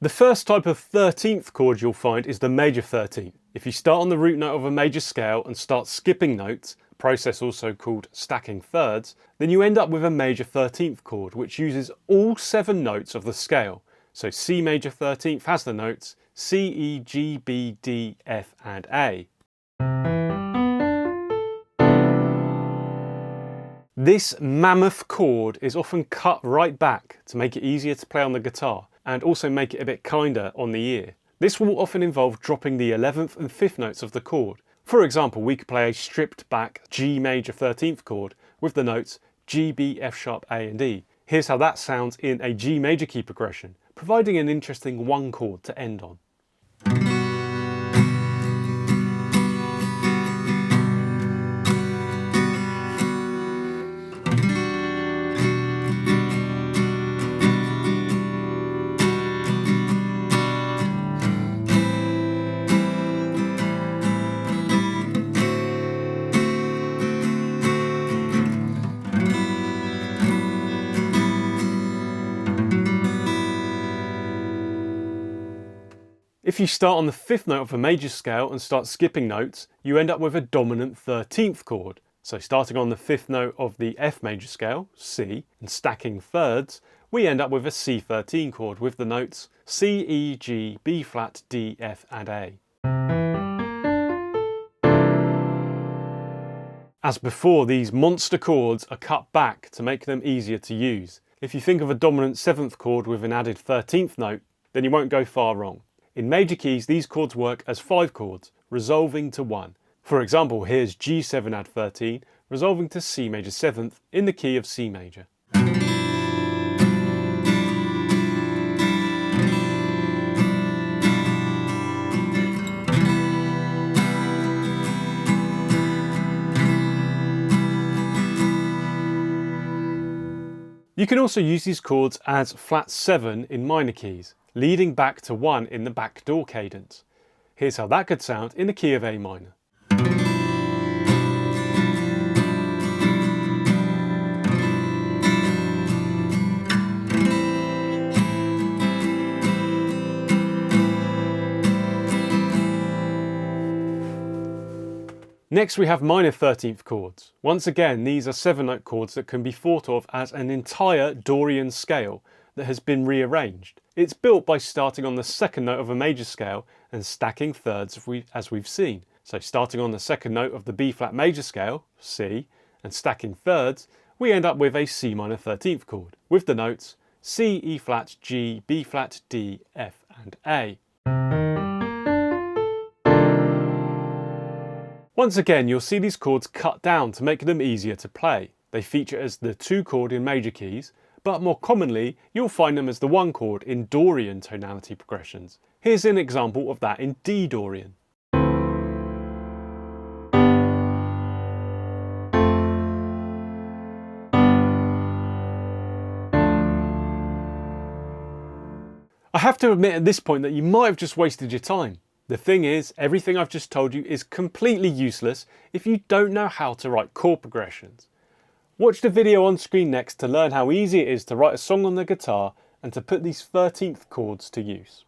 The first type of 13th chord you'll find is the major 13th. If you start on the root note of a major scale and start skipping notes, a process also called stacking thirds, then you end up with a major 13th chord which uses all 7 notes of the scale. So C major 13th has the notes C, E, G, B, D, F and A. This mammoth chord is often cut right back to make it easier to play on the guitar and also make it a bit kinder on the ear. This will often involve dropping the 11th and 5th notes of the chord. For example, we could play a stripped back G major 13th chord with the notes G, B, F sharp, A and E. Here's how that sounds in a G major key progression, providing an interesting one chord to end on. If you start on the 5th note of a major scale and start skipping notes, you end up with a dominant 13th chord. So starting on the 5th note of the F major scale, C, and stacking thirds, we end up with a C13 chord with the notes C, E, G, B flat, D, F and A. As before, these monster chords are cut back to make them easier to use. If you think of a dominant 7th chord with an added 13th note, then you won't go far wrong. In major keys, these chords work as 5 chords, resolving to 1. For example, here's G7 add 13, resolving to C major 7th in the key of C major. You can also use these chords as flat 7 in minor keys, leading back to 1 in the backdoor cadence. Here's how that could sound in the key of A minor. Next we have minor 13th chords. Once again, these are 7-note chords that can be thought of as an entire Dorian scale that has been rearranged. It's built by starting on the 2nd note of a major scale and stacking thirds as we've seen. So starting on the 2nd note of the B flat major scale, C, and stacking thirds, we end up with a C minor 13th chord with the notes C, E flat, G, B flat, D, F and A. Once again, you'll see these chords cut down to make them easier to play. They feature as the 2 chord in major keys, but more commonly, you'll find them as the 1 chord in Dorian tonality progressions. Here's an example of that in D Dorian. I have to admit at this point that you might have just wasted your time. The thing is, everything I've just told you is completely useless if you don't know how to write chord progressions. Watch the video on screen next to learn how easy it is to write a song on the guitar and to put these 13th chords to use.